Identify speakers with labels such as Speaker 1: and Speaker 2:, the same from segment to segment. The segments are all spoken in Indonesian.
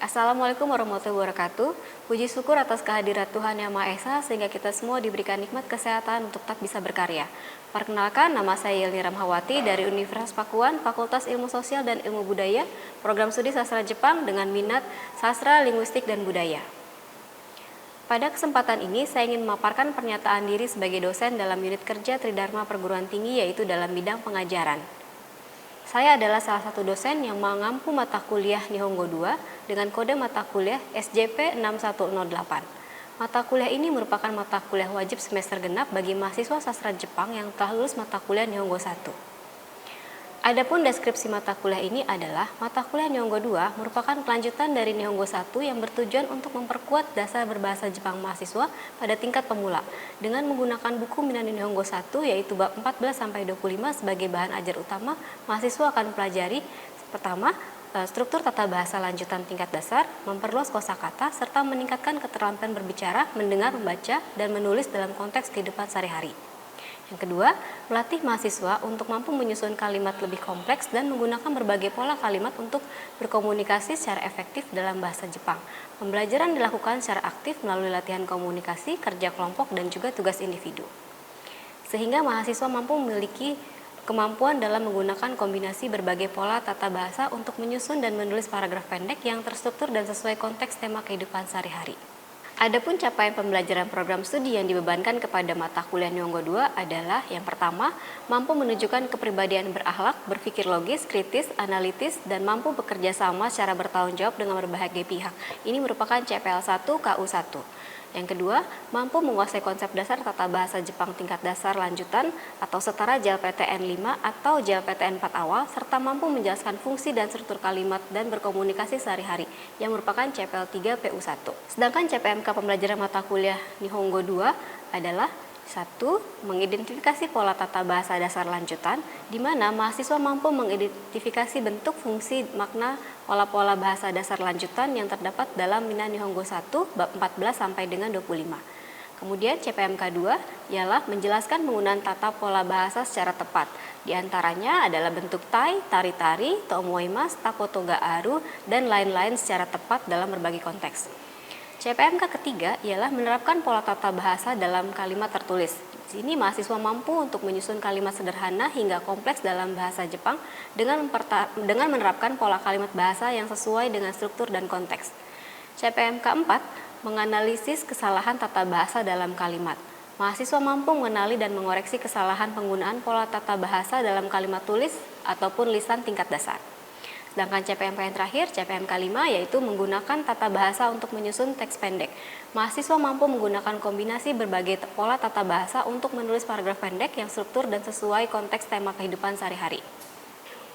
Speaker 1: Assalamualaikum warahmatullahi wabarakatuh. Puji syukur atas kehadirat Tuhan Yang Maha Esa sehingga kita semua diberikan nikmat kesehatan untuk tetap bisa berkarya. Perkenalkan, nama saya Yelni Ramhawati dari Universitas Pakuan, Fakultas Ilmu Sosial dan Ilmu Budaya, Program Studi Sastra Jepang dengan minat Sastra, Linguistik, dan Budaya. Pada kesempatan ini, saya ingin memaparkan pernyataan diri sebagai dosen dalam unit kerja Tridharma Perguruan Tinggi, yaitu dalam bidang pengajaran. Saya adalah salah satu dosen yang mengampu mata kuliah Nihongo 2 dengan kode mata kuliah SJP 6108. Mata kuliah ini merupakan mata kuliah wajib semester genap bagi mahasiswa sastra Jepang yang telah lulus mata kuliah Nihongo 1. Adapun deskripsi mata kuliah ini adalah mata kuliah Nihongo 2 merupakan kelanjutan dari Nihongo 1 yang bertujuan untuk memperkuat dasar berbahasa Jepang mahasiswa pada tingkat pemula dengan menggunakan buku Minano Nihongo 1 yaitu bab 14-25 sebagai bahan ajar utama. Mahasiswa akan pelajari pertama, struktur tata bahasa lanjutan tingkat dasar, memperluas kosakata, serta meningkatkan keterampilan berbicara, mendengar, membaca, dan menulis dalam konteks kehidupan sehari-hari. Yang kedua, melatih mahasiswa untuk mampu menyusun kalimat lebih kompleks dan menggunakan berbagai pola kalimat untuk berkomunikasi secara efektif dalam bahasa Jepang. Pembelajaran dilakukan secara aktif melalui latihan komunikasi, kerja kelompok, dan juga tugas individu. Sehingga mahasiswa mampu memiliki kemampuan dalam menggunakan kombinasi berbagai pola tata bahasa untuk menyusun dan menulis paragraf pendek yang terstruktur dan sesuai konteks tema kehidupan sehari-hari. Adapun capaian pembelajaran program studi yang dibebankan kepada mata kuliah Nihongo 2 adalah yang pertama, mampu menunjukkan kepribadian berakhlak, berpikir logis, kritis, analitis, dan mampu bekerja sama secara bertanggung jawab dengan berbagai pihak. Ini merupakan CPL 1 KU 1. Yang kedua, mampu menguasai konsep dasar tata bahasa Jepang tingkat dasar lanjutan atau setara JLPTN 5 atau JLPTN 4 awal, serta mampu menjelaskan fungsi dan struktur kalimat dan berkomunikasi sehari-hari yang merupakan CPL 3 PU 1. Sedangkan CPMK pembelajaran mata kuliah Nihongo 2 adalah 1. Mengidentifikasi pola tata bahasa dasar lanjutan, di mana mahasiswa mampu mengidentifikasi bentuk, fungsi, makna, pola-pola bahasa dasar lanjutan yang terdapat dalam Minano Nihongo 1 bab 14 sampai dengan 25. Kemudian CPMK 2 ialah menjelaskan penggunaan tata pola bahasa secara tepat. Di antaranya adalah bentuk tai, tari-tari, tomoimasu, takotoga aru, dan lain-lain secara tepat dalam berbagai konteks. CPMK ketiga ialah menerapkan pola tata bahasa dalam kalimat tertulis. Di sini mahasiswa mampu untuk menyusun kalimat sederhana hingga kompleks dalam bahasa Jepang dengan menerapkan pola kalimat bahasa yang sesuai dengan struktur dan konteks. CPMK 4 menganalisis kesalahan tata bahasa dalam kalimat. Mahasiswa mampu mengenali dan mengoreksi kesalahan penggunaan pola tata bahasa dalam kalimat tulis ataupun lisan tingkat dasar. Sedangkan CPMK yang terakhir, CPMK 5, yaitu menggunakan tata bahasa untuk menyusun teks pendek. Mahasiswa mampu menggunakan kombinasi berbagai pola tata bahasa untuk menulis paragraf pendek yang struktur dan sesuai konteks tema kehidupan sehari-hari.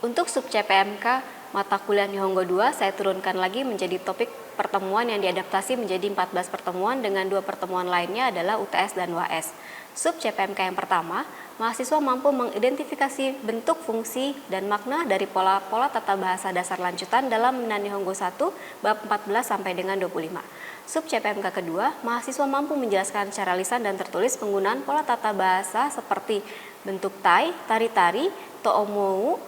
Speaker 1: Untuk sub CPMK mata kuliah Nihongo 2, saya turunkan lagi menjadi topik pertemuan yang diadaptasi menjadi 14 pertemuan dengan 2 pertemuan lainnya adalah UTS dan UAS. Sub CPMK yang pertama, mahasiswa mampu mengidentifikasi bentuk, fungsi, dan makna dari pola-pola tata bahasa dasar lanjutan dalam Minano Nihongo 1 bab 14 sampai dengan 25. Sub CPMK kedua, mahasiswa mampu menjelaskan secara lisan dan tertulis penggunaan pola tata bahasa seperti bentuk tai, tari-tari, toomou,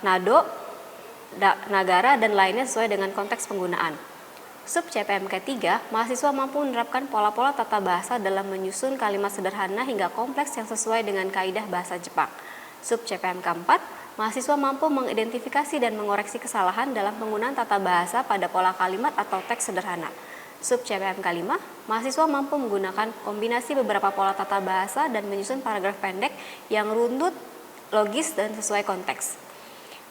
Speaker 1: nado, nagara, dan lainnya sesuai dengan konteks penggunaan. Sub CPMK 3, mahasiswa mampu menerapkan pola-pola tata bahasa dalam menyusun kalimat sederhana hingga kompleks yang sesuai dengan kaidah bahasa Jepang. Sub CPMK 4, mahasiswa mampu mengidentifikasi dan mengoreksi kesalahan dalam penggunaan tata bahasa pada pola kalimat atau teks sederhana. Sub CPMK 5, mahasiswa mampu menggunakan kombinasi beberapa pola tata bahasa dan menyusun paragraf pendek yang runtut, logis, dan sesuai konteks.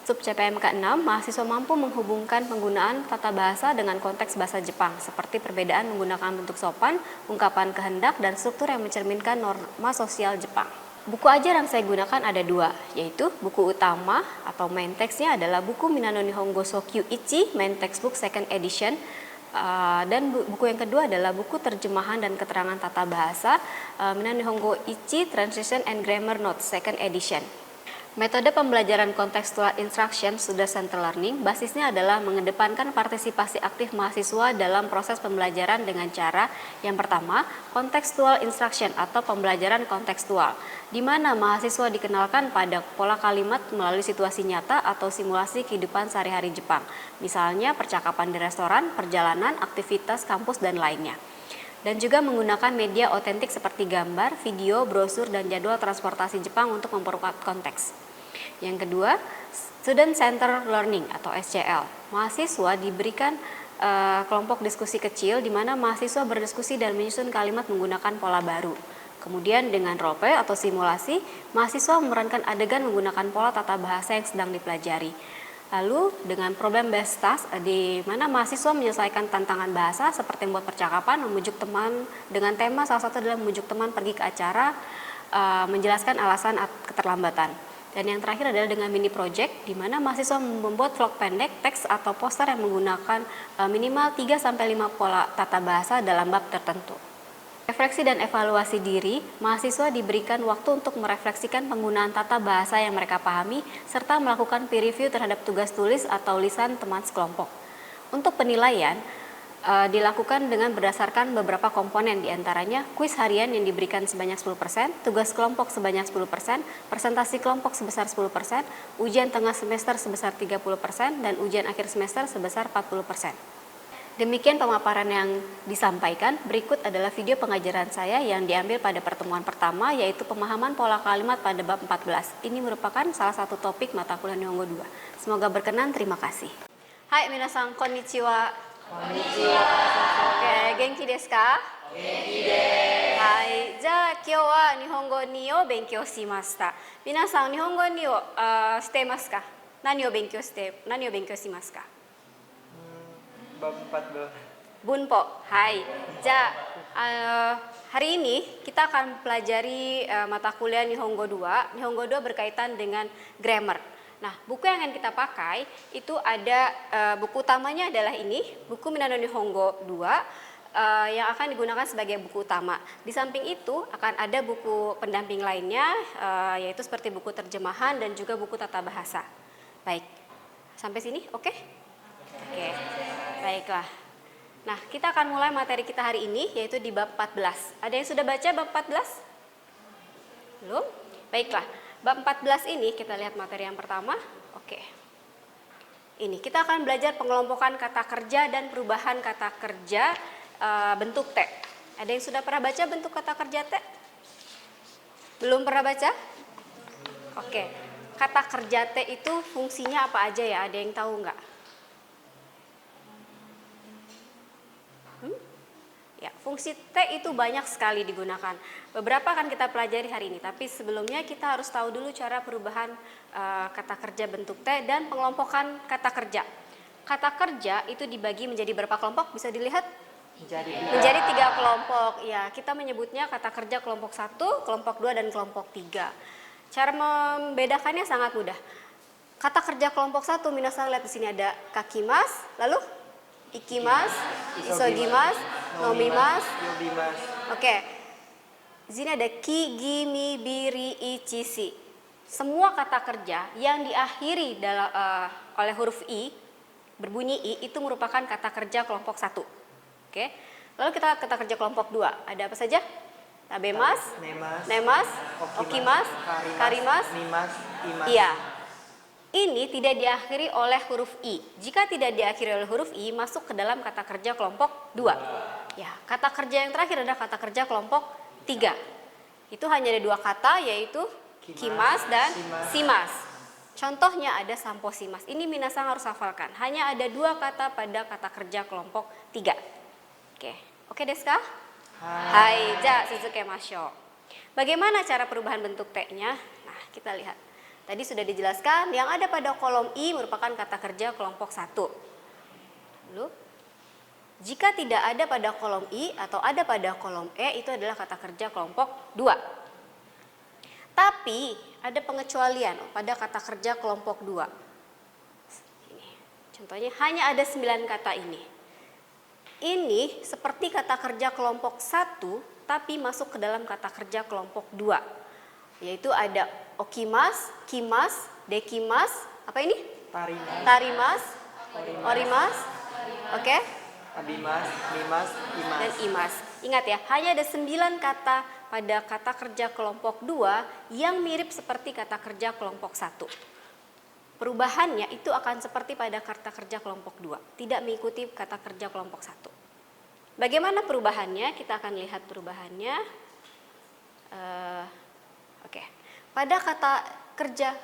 Speaker 1: Sub CPMK 6, mahasiswa mampu menghubungkan penggunaan tata bahasa dengan konteks bahasa Jepang, seperti perbedaan menggunakan bentuk sopan, ungkapan kehendak, dan struktur yang mencerminkan norma sosial Jepang. Buku ajar yang saya gunakan ada 2, yaitu buku utama atau main text-nya adalah buku Minano Nihongo Sokyu Ichi, main textbook second edition, dan buku yang kedua adalah buku terjemahan dan keterangan tata bahasa Minano Nihongo Ichi, Translation and Grammar Notes, second edition. Metode pembelajaran kontekstual instruction student centered learning basisnya adalah mengedepankan partisipasi aktif mahasiswa dalam proses pembelajaran dengan cara yang pertama, kontekstual instruction atau pembelajaran kontekstual, di mana mahasiswa dikenalkan pada pola kalimat melalui situasi nyata atau simulasi kehidupan sehari-hari Jepang, misalnya percakapan di restoran, perjalanan, aktivitas kampus, dan lainnya. Dan juga menggunakan media otentik seperti gambar, video, brosur, dan jadwal transportasi Jepang untuk memperkuat konteks. Yang kedua, Student Centered Learning atau SCL. Mahasiswa diberikan kelompok diskusi kecil di mana mahasiswa berdiskusi dan menyusun kalimat menggunakan pola baru. Kemudian dengan role-play atau simulasi, mahasiswa memerankan adegan menggunakan pola tata bahasa yang sedang dipelajari. Lalu dengan problem based task di mana mahasiswa menyelesaikan tantangan bahasa seperti membuat percakapan, membujuk teman dengan tema salah satu adalah membujuk teman pergi ke acara, menjelaskan alasan keterlambatan. Dan yang terakhir adalah dengan mini project di mana mahasiswa membuat vlog pendek, teks atau poster yang menggunakan minimal 3-5 pola tata bahasa dalam bab tertentu. Refleksi dan evaluasi diri, mahasiswa diberikan waktu untuk merefleksikan penggunaan tata bahasa yang mereka pahami, serta melakukan peer review terhadap tugas tulis atau lisan teman sekelompok. Untuk penilaian, dilakukan dengan berdasarkan beberapa komponen, diantaranya kuis harian yang diberikan sebanyak 10%, tugas kelompok sebanyak 10%, presentasi kelompok sebesar 10%, ujian tengah semester sebesar 30%, dan ujian akhir semester sebesar 40%. Demikian pemaparan yang disampaikan. Berikut adalah video pengajaran saya yang diambil pada pertemuan pertama, yaitu pemahaman pola kalimat pada bab 14. Ini merupakan salah satu topik mata kuliah Nihongo 2. Semoga berkenan, terima kasih. Hai, minasan, konnichiwa. Konnichiwa. Oke, genki desu ka? Genki desu. Hai, ja, kyou wa Nihongo 2 を勉強しました。皆さん、日本語2をしていますか？何を勉強しますか
Speaker 2: ？Bab 14.
Speaker 1: Bunpo. Hai. Hari ini kita akan pelajari mata kuliah Nihongo 2. Nihongo 2 berkaitan dengan grammar. Nah, buku yang akan kita pakai itu ada buku utamanya adalah ini, buku Minano Nihongo 2 yang akan digunakan sebagai buku utama. Di samping itu akan ada buku pendamping lainnya yaitu seperti buku terjemahan dan juga buku tata bahasa. Baik. Sampai sini oke? Oke. Baiklah. Nah, kita akan mulai materi kita hari ini, yaitu di bab 14. Ada yang sudah baca bab 14? Belum? Baiklah. Bab 14 ini, kita lihat materi yang pertama. Oke. Ini, kita akan belajar pengelompokan kata kerja dan perubahan kata kerja bentuk T. Ada yang sudah pernah baca bentuk kata kerja T? Belum pernah baca? Oke. Kata kerja T itu fungsinya apa aja ya? Ada yang tahu nggak? Ya, fungsi T itu banyak sekali digunakan. Beberapa akan kita pelajari hari ini, tapi sebelumnya kita harus tahu dulu cara perubahan kata kerja bentuk T dan pengelompokan kata kerja. Kata kerja itu dibagi menjadi berapa kelompok? Bisa dilihat? Menjadi 3 kelompok. Ya, kita menyebutnya kata kerja kelompok 1, kelompok 2, dan kelompok 3. Cara membedakannya sangat mudah. Kata kerja kelompok 1, minasan lihat di sini ada kakimas, lalu ikimas, isogimas, nomimas,
Speaker 2: yobimas.
Speaker 1: Oke. Di sini ada ki, gi, mi, biri, ichi, si. Semua kata kerja yang diakhiri oleh huruf i, berbunyi i, itu merupakan kata kerja kelompok 1. Oke. Lalu kita kata kerja kelompok 2. Ada apa saja? Tabemas, nemas, okimas, karimas,
Speaker 2: nimas, imas.
Speaker 1: Iya. Ini tidak diakhiri oleh huruf I. Jika tidak diakhiri oleh huruf I, masuk ke dalam kata kerja kelompok 2. Ya, kata kerja yang terakhir adalah kata kerja kelompok 3. Itu hanya ada 2 kata, yaitu kimas dan simas. Contohnya ada samposimas. Ini minasan harus hafalkan. Hanya ada 2 kata pada kata kerja kelompok 3. Oke desu ka? Hai, ja suzukemashou. Bagaimana cara perubahan bentuk T-nya? Nah, kita lihat. Tadi sudah dijelaskan, yang ada pada kolom I merupakan kata kerja kelompok 1. Lalu, jika tidak ada pada kolom I atau ada pada kolom E, itu adalah kata kerja kelompok 2. Tapi, ada pengecualian pada kata kerja kelompok 2. Ini, contohnya, hanya ada 9 kata ini. Ini seperti kata kerja kelompok 1, tapi masuk ke dalam kata kerja kelompok 2. yaitu ada okimas, kimas, dekimas, apa ini?
Speaker 2: Tarimas.
Speaker 1: Tarimas, orimas, oke?
Speaker 2: Abimas. Mimas. Imas.
Speaker 1: Dan imas. Ingat ya, hanya ada 9 kata pada kata kerja kelompok 2 yang mirip seperti kata kerja kelompok 1. Perubahannya itu akan seperti pada kata kerja kelompok 2, tidak mengikuti kata kerja kelompok 1. Bagaimana perubahannya? Kita akan lihat perubahannya. Oke. Pada kata kerja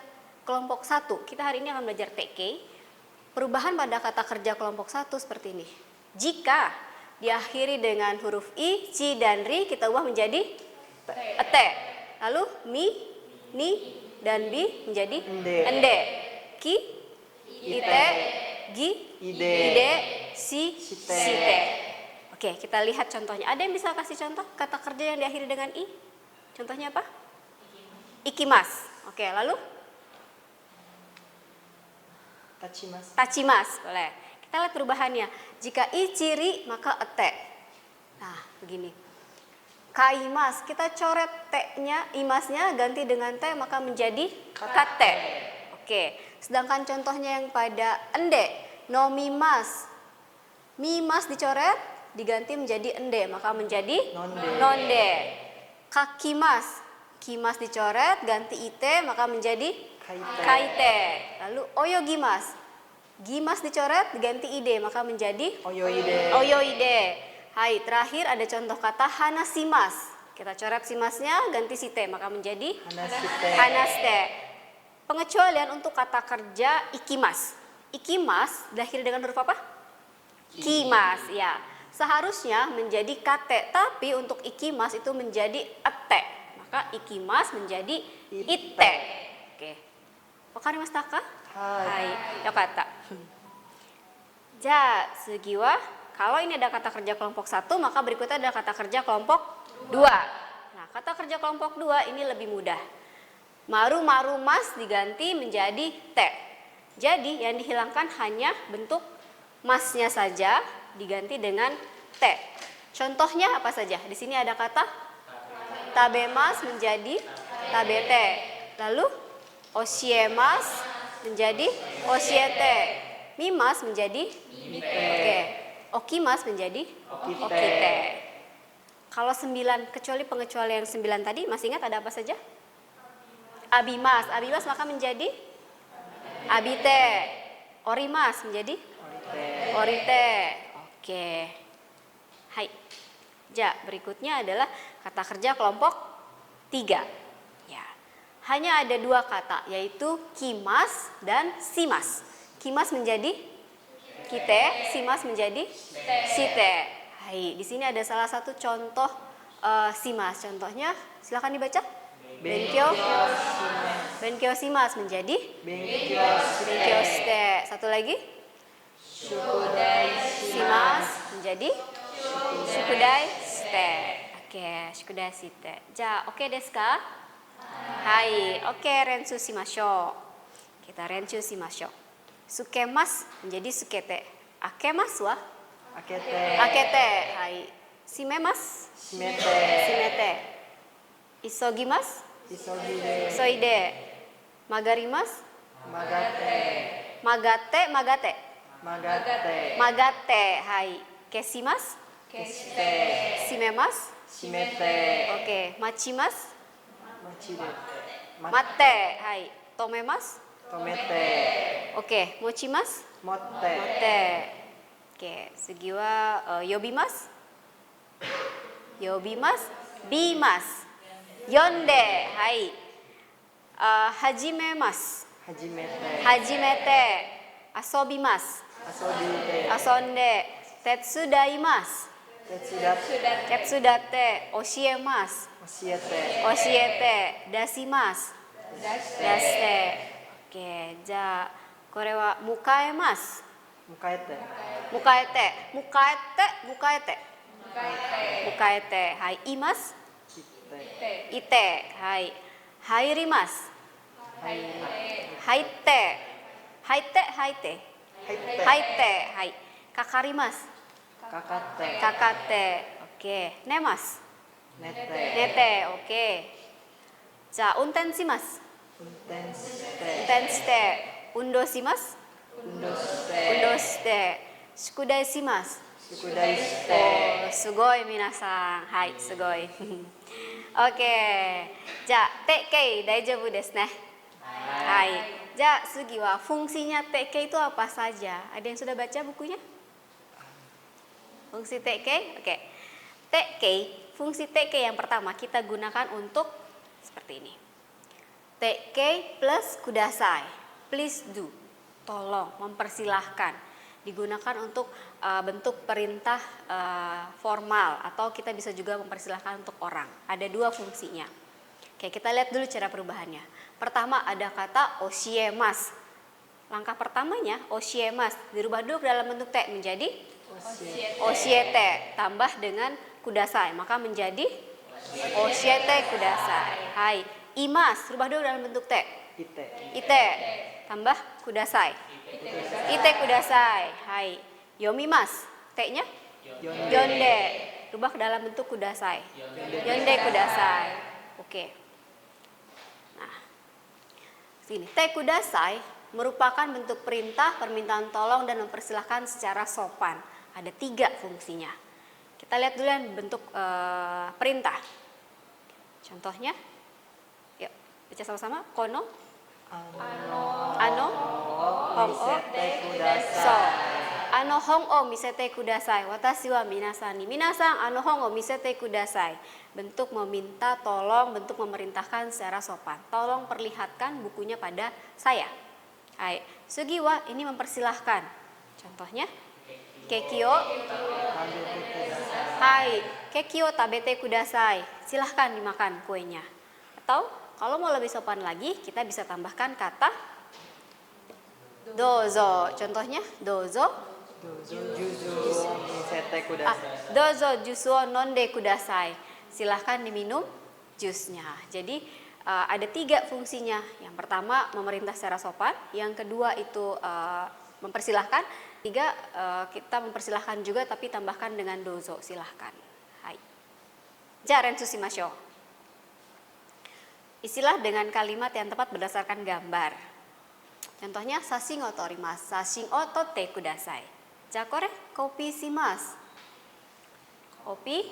Speaker 1: kelompok 1, kita hari ini akan belajar TK. Perubahan pada kata kerja kelompok 1 seperti ini. Jika diakhiri dengan huruf I, Ci, dan Ri, kita ubah menjadi ete. Lalu mi, ni, dan bi menjadi ende. Ki, ite, gi, ide, si, site. Oke, kita lihat contohnya. Ada yang bisa kasih contoh kata kerja yang diakhiri dengan I? Contohnya apa? Ikimas. Oke, lalu?
Speaker 2: Tachimas.
Speaker 1: Tachimas, boleh. Kita lihat perubahannya. Jika I ciri, maka ete. Nah, begini. Kaimas, kita coret T-nya, imasnya ganti dengan T, maka menjadi kate. Oke, sedangkan contohnya yang pada ende, nomimas. Mimas dicoret, diganti menjadi ende, maka menjadi nonde. Kakimas, kimas dicoret, ganti ite, maka menjadi kaite. Lalu oyogimas, gimas dicoret, ganti ide, maka menjadi oyoide. Hai, terakhir ada contoh kata hanasimas. Kita coret simasnya, ganti site, maka menjadi hanaste. Pengecualian untuk kata kerja ikimas. Ikimas diakhiri dengan huruf apa? Kimas, ya. Seharusnya menjadi kate, tapi untuk ikimas itu menjadi ete. Maka ikimas menjadi ite. Oke. Wakarimashita ka? Hai. Yokata. Ja, sugi wa, kalau ini ada kata kerja kelompok 1, maka berikutnya ada kata kerja kelompok 2. Nah, kata kerja kelompok 2 ini lebih mudah. Maru mas diganti menjadi te. Jadi yang dihilangkan hanya bentuk masnya saja diganti dengan te. Contohnya apa saja? Di sini ada kata tabemas menjadi tabete. Lalu osiemas menjadi osiete. Mimas menjadi oke. Okimas menjadi okite. Kalau 9, kecuali pengecualian yang 9 tadi, masih ingat ada apa saja? Abimas, abimas maka menjadi abite. Orimas menjadi orite. Oke. Hai. Ja, berikutnya adalah kata kerja kelompok 3. Ya. Hanya ada 2 kata, yaitu kimas dan simas. Kimas menjadi kite, simas menjadi site. Hai, di sini ada salah satu contoh simas. Contohnya silakan dibaca. Benkyo simas menjadi benkyo shite. Satu lagi. Simas menjadi shukudai shite. Oke, shukudai shite. Ja, oke desu ka? Hai, oke, rensu shimashou. Kita rensu shimashou. Sukemas menjadi sukete. Akemas wa? Akete. Hai. Shimemas? Shimete. Isogimas? Isoide. Magarimas? Magate. Hai. Kesimas? Shimemas? Oke. Machimas? Mate. Hai. Tomemas? Oke. Mochimas? Motte. Oke. Sugi wa yobimas? Bimas. Yonde. Hai. Hajimemasu. Hajimete. Asobimasu. Asonde. Tetsudaimasu. Tetsudate. Oshiemasu. Oshiete. Dasimasu. Daste. Oke, ja, kore wa mukaemasu. Mukaete. Hai, imasu. Ite. Hai. Hairimasu. Haite. Hai. Kakarimasu. Kakate. Oke. Nemasu. Nete. Oke. じゃあ運転します。
Speaker 2: 運転し
Speaker 1: 運
Speaker 2: て
Speaker 1: 転して運動します。
Speaker 2: 運動し
Speaker 1: 運動
Speaker 2: て
Speaker 1: して宿題します。
Speaker 2: 宿題し
Speaker 1: お
Speaker 2: て
Speaker 1: ー、すごい皆さん。はい、すごい。OK。じゃあ、TK 大丈夫ですね。はい。じゃあ次はfungsinya TK itu apa saja? Ada yang sudah baca bukunya? Fungsi TK? Oke. TK, fungsi TK yang pertama kita gunakan untuk seperti ini. TK plus kudasai. Please do. Tolong, mempersilahkan. Digunakan untuk bentuk perintah formal atau kita bisa juga mempersilahkan untuk orang. Ada dua fungsinya. Oke, kita lihat dulu cara perubahannya. Pertama ada kata oshiemas. Langkah pertamanya oshiemas dirubah dulu ke dalam bentuk te menjadi oshiete tambah dengan kudasai, maka menjadi oshiete kudasai. Hai, imas rubah dulu dalam bentuk te.
Speaker 2: ite
Speaker 1: Ite tambah kudasai. Ite kudasai. Hai, yomimas. Te-nya yonde. Rubah ke dalam bentuk kudasai. Yonde kudasai. Oke. Nah, sini te kudasai merupakan bentuk perintah, permintaan tolong dan mempersilahkan secara sopan. Ada 3 fungsinya. Kita lihat dulu yang bentuk perintah. Contohnya, yuk baca sama-sama. Kono, ano, hong o,
Speaker 2: misete kudasai
Speaker 1: so. Ano hong o misete kudasai. Watashi wa minasan ni minasan ano hong o misete kudasai. Bentuk meminta tolong, bentuk memerintahkan secara sopan. Tolong perlihatkan bukunya pada saya. Hai, sugi wa ini mempersilahkan. Contohnya, keki o hai, keki o tabete kudasai. Silahkan dimakan kuenya. Atau kalau mau lebih sopan lagi, kita bisa tambahkan kata dozo. Contohnya, dozo.
Speaker 2: juzu misete kudasai
Speaker 1: Dozo jusu nonde kudasai. Silahkan diminum jusnya. Jadi ada 3 fungsinya. Yang pertama memerintah secara sopan. Yang kedua itu mempersilahkan. 3 kita mempersilahkan juga tapi tambahkan dengan dozo. Silahkan. Hai. Jaren sushimashou. Isilah dengan kalimat yang tepat berdasarkan gambar. Contohnya, sashin o torimasu. Sashin o totte kudasai. Ja kore kopi shimasu. Kopi?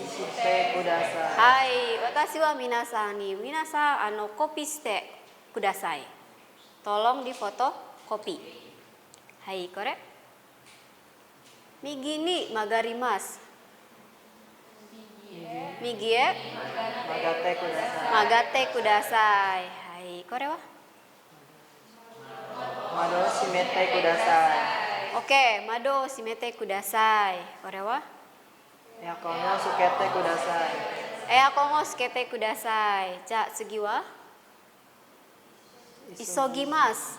Speaker 2: shite kudasai
Speaker 1: Hai, watashi wa minasan ni minasan kopi shite kudasai. Tolong difoto kopi. Hai, kore. Migi ni magarimasu. Migi e
Speaker 2: magate kudasai
Speaker 1: magate kudasai. Hai, kore wa?
Speaker 2: mado shimete kudasai
Speaker 1: Oke, mado shimete kudasai. Kore wa?
Speaker 2: eakon no sukete kudasai
Speaker 1: Eakon o sukete kudasai. Ja, tsugi wa? Isogimasu.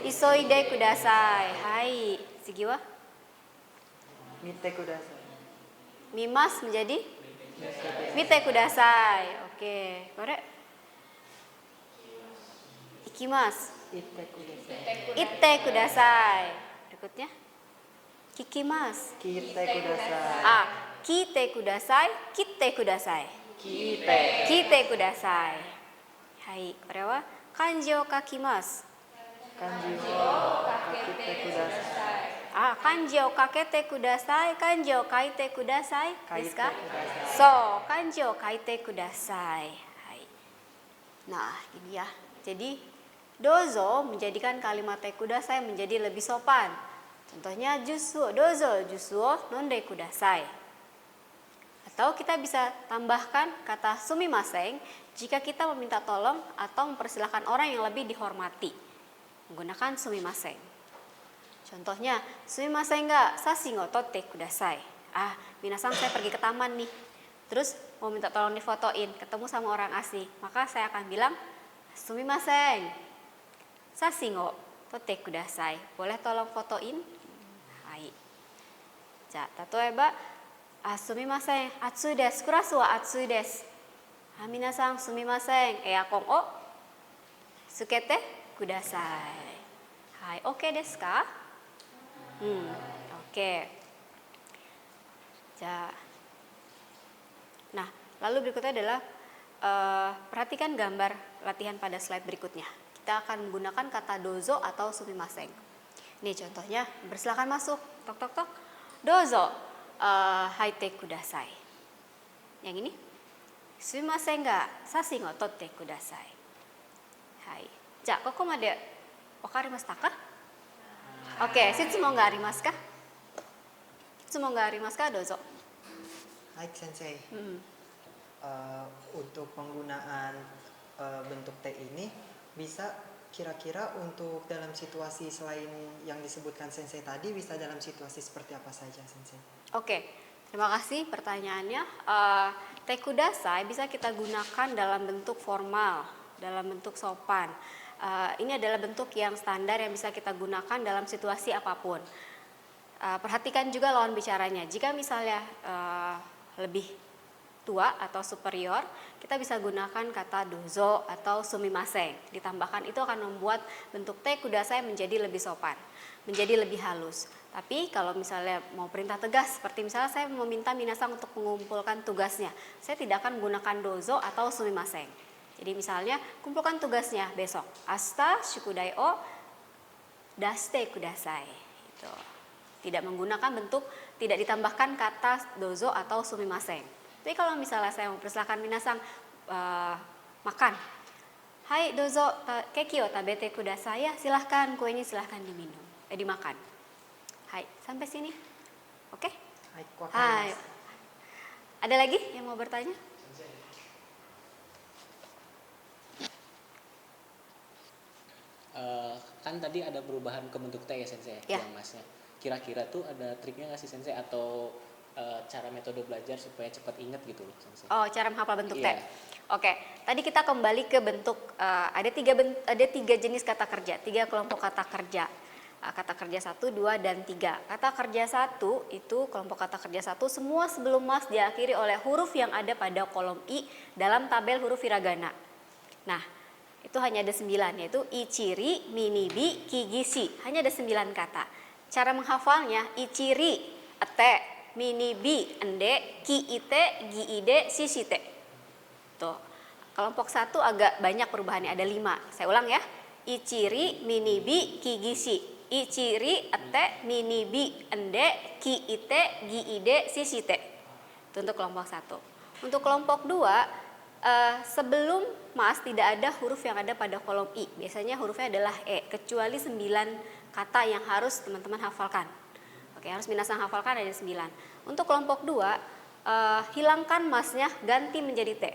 Speaker 1: Isoide kudasai. Hai, tsugi wa?
Speaker 2: mite kudasai
Speaker 1: Mimas menjadi
Speaker 2: misete
Speaker 1: mite kudasai. Oke, kore. Ikimasu.
Speaker 2: ite kudasai
Speaker 1: Itte kudasai. Berikutnya. Kikimasu.
Speaker 2: kite kudasai
Speaker 1: Kite kudasai, kitte kudasai.
Speaker 2: kite
Speaker 1: Kite kudasai. Hai, kore wa kanji o kakimasu.
Speaker 2: kanji o kakite kudasai
Speaker 1: Kanji o kakete kudasai, kanji o kaite kudasai. Desu ka?
Speaker 2: kudasai
Speaker 1: So, kanji o kaite kudasai. Hai. Nah, ini ya. Jadi, dozo menjadikan kalimat te kudasai menjadi lebih sopan. Contohnya jusu, dozo jusu o nonde kudasai. Atau kita bisa tambahkan kata sumimasen jika kita meminta tolong atau mempersilahkan orang yang lebih dihormati. Menggunakan sumimasen. Contohnya, sumimasen ga sashin o totte kudasai. Minasan saya pergi ke taman nih. Terus mau minta tolong difotoin, ketemu sama orang asing. Maka saya akan bilang, sumimasen, sashin o totte kudasai. Boleh tolong fotoin? Hai. Ja, tatoeba, sumimasen, atsui desu. Kurasu wa atsui desu. Minasan sumimasen, eakon o sukete kudasai. Hai, oke desu ka? Oke. Ja. Nah, lalu berikutnya adalah perhatikan gambar latihan pada slide berikutnya. Kita akan menggunakan kata dozo atau sumimasen. Nih contohnya, bersilakan masuk. Tok tok tok. Dozo, haite kudasai. Yang ini, sumimasen ga sasin o totte kudasai. Hai. Ja, koko made wakarimasu ka? Oke, shitsumon ga arimasu ka? Shitsumon ga arimasu ka? Dozo.
Speaker 3: Baik, Sensei. Untuk penggunaan bentuk T ini bisa kira-kira untuk dalam situasi selain yang disebutkan Sensei tadi, bisa dalam situasi seperti apa saja, Sensei?
Speaker 1: Oke, terima kasih pertanyaannya. Te kudasai bisa kita gunakan dalam bentuk formal, dalam bentuk sopan. Ini adalah bentuk yang standar yang bisa kita gunakan dalam situasi apapun. Perhatikan juga lawan bicaranya. Jika misalnya lebih tua atau superior, kita bisa gunakan kata dozo atau sumimasen. Ditambahkan itu akan membuat bentuk te kudasai menjadi lebih sopan, menjadi lebih halus. Tapi kalau misalnya mau perintah tegas, seperti misalnya saya meminta minasang untuk mengumpulkan tugasnya, saya tidak akan menggunakan dozo atau sumimasen. Jadi misalnya kumpulkan tugasnya besok. Asta shukudai o dashite kudasai. Itu. Tidak menggunakan bentuk, tidak ditambahkan kata dozo atau sumimasen. Tapi kalau misalnya saya mempersilahkan minasang makan, hai dozo keki o tabete kudasai, ya silahkan kuenya silahkan diminum, dimakan. Hai, sampai sini, oke? Hai, ada lagi yang mau bertanya?
Speaker 4: Kan tadi ada perubahan ke bentuk T ya Sensei,
Speaker 1: Ya.
Speaker 4: yang masnya. Kira-kira tuh ada triknya nggak sih Sensei atau cara metode belajar supaya cepat ingat gitu loh Sensei?
Speaker 1: Oh, cara menghafal bentuk T.
Speaker 4: Iya.
Speaker 1: Oke, tadi kita kembali ke bentuk ada tiga jenis kata kerja, 3 kelompok kata kerja. Kata kerja 1, 2, dan 3. Kata kerja 1 itu kelompok kata kerja 1 semua sebelum mas diakhiri oleh huruf yang ada pada kolom I dalam tabel huruf hiragana. Nah, itu hanya ada 9, yaitu ichiri, minibi, kigishi. Hanya ada 9 kata. Cara menghafalnya ichiri, ate, minibi, ende, kiite, giide, shishite. Tuh. Kelompok 1 agak banyak perubahannya, ada 5. Saya ulang ya. Ichiri, minibi, kigishi. Ichiri, ate, minibi, ende, kiite, giide, shishite. Itu untuk kelompok 1. Untuk kelompok 2, sebelum mas tidak ada huruf yang ada pada kolom I. Biasanya hurufnya adalah E, kecuali 9 kata yang harus teman-teman hafalkan. Oke, harus minasang hafalkan ada 9. Untuk kelompok 2, hilangkan masnya, ganti menjadi T.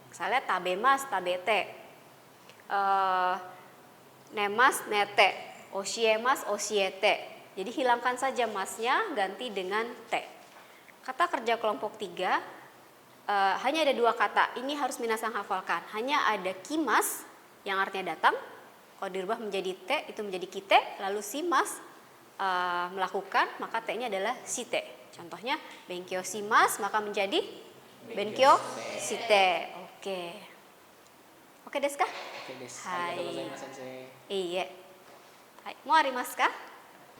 Speaker 1: Misalnya tabemas, tabete. Nemas, nete. Oshiemas, oshiete. Jadi hilangkan saja masnya, ganti dengan T. Kata kerja kelompok 3, hanya ada 2 kata. Ini harus minasang hafalkan. Hanya ada kimas yang artinya datang. Kalau dirubah menjadi T, itu menjadi kite. Lalu simas melakukan, maka T-nya adalah shite. Contohnya benkyo shimas, maka menjadi benkyo shite. Oke. Oke desu ka?
Speaker 4: Oke desu.
Speaker 1: Hai.
Speaker 4: Arigatou gozaimasu Sensei.
Speaker 1: Iya. Hai, mau arimasu ka?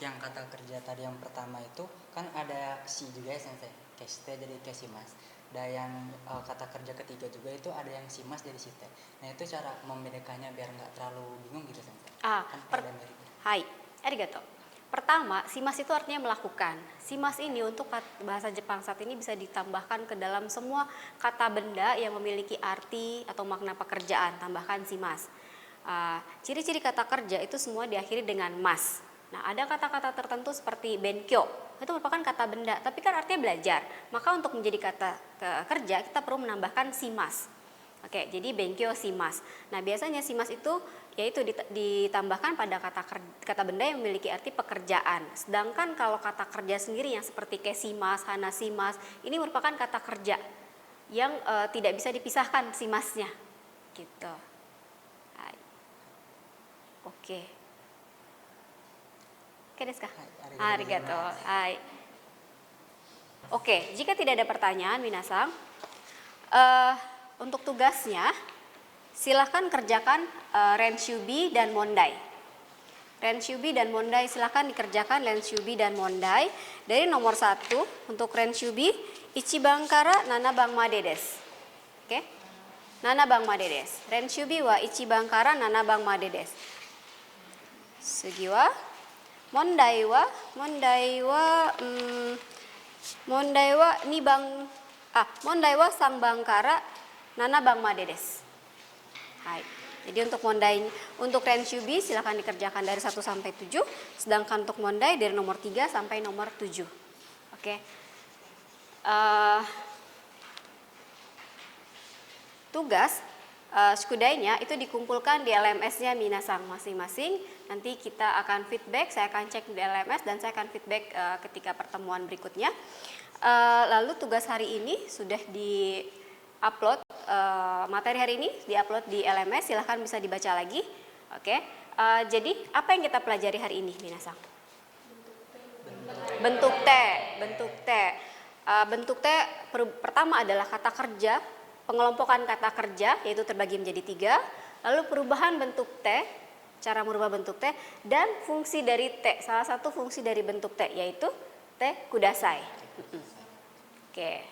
Speaker 3: Yang kata kerja tadi yang pertama itu kan ada si juga ya, Sensei. Keshite jadi keshimas. Dan yang kata kerja ketiga juga itu ada yang simas jadi shite. Nah itu cara membedakannya biar nggak terlalu bingung gitu, Sensei. Kan ada miripnya.
Speaker 1: Hai, arigato. Pertama, simas itu artinya melakukan. Simas ini untuk bahasa Jepang saat ini bisa ditambahkan ke dalam semua kata benda yang memiliki arti atau makna pekerjaan. Tambahkan simas. Ciri-ciri kata kerja itu semua diakhiri dengan mas. Nah, ada kata-kata tertentu seperti benkyo. Itu merupakan kata benda, tapi kan artinya belajar. Maka untuk menjadi kata kerja, kita perlu menambahkan simas. Oke, jadi benkyo simas. Nah, biasanya simas itu yaitu ditambahkan pada kata benda yang memiliki arti pekerjaan. Sedangkan kalau kata kerja sendiri yang seperti kesimas, hanasimas, ini merupakan kata kerja yang tidak bisa dipisahkan simasnya. Gitu. Hai. Oke. Oke desu ka? Arigato. Hai. Oke, jika tidak ada pertanyaan minasang, untuk tugasnya silahkan kerjakan renshubi dan mondai. Renshubi dan mondai silahkan dikerjakan renshubi dan mondai. Dari nomor 1 untuk renshubi Ichiban kara nanabang made desu. Oke? Nanabang made desu. Renshubi wa ichiban kara nanabang made desu. Sugi wa mondai wa mondai wa sanbang kara nanabang made desu. Hai. Jadi untuk renshubi silakan dikerjakan dari 1 sampai 7, sedangkan untuk mondai dari nomor 3 sampai nomor 7. Oke. Tugas skudainya itu dikumpulkan di LMS-nya minasang masing-masing. Nanti kita akan feedback, saya akan cek di LMS dan saya akan feedback ketika pertemuan berikutnya. Lalu tugas hari ini sudah di-upload, materi hari ini di-upload di LMS, silahkan bisa dibaca lagi. Oke. Jadi apa yang kita pelajari hari ini minasang? Bentuk T. Bentuk T pertama adalah kata kerja, pengelompokan kata kerja yaitu terbagi menjadi 3, lalu perubahan bentuk T, cara merubah bentuk T, dan fungsi dari T. Salah satu fungsi dari bentuk T yaitu T kudasai. Oke,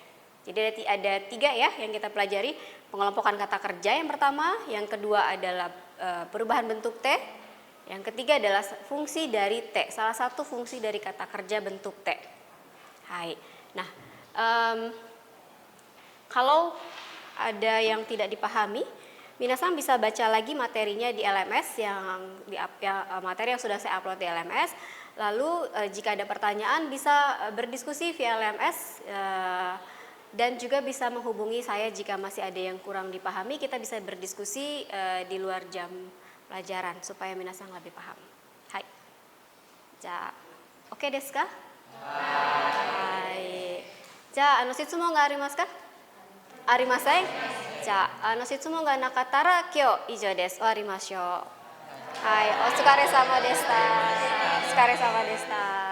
Speaker 1: jadi ada 3 ya yang kita pelajari, pengelompokan kata kerja yang pertama, yang kedua adalah perubahan bentuk T, yang ketiga adalah fungsi dari T, salah satu fungsi dari kata kerja bentuk T. Hai. Nah, kalau ada yang tidak dipahami, minasang bisa baca lagi materinya di LMS materi yang sudah saya upload di LMS. Lalu jika ada pertanyaan bisa berdiskusi via LMS dan juga bisa menghubungi saya jika masih ada yang kurang dipahami. Kita bisa berdiskusi di luar jam pelajaran supaya minasang lebih paham. Hai. Ja, oke desu ka? Hai. Ja, shitsumon ga arimasu ka? Arimasen? じゃあ、質問がなかったら今日以上です。終わりましょう。はい、お疲れ様でした。お疲れ様でした。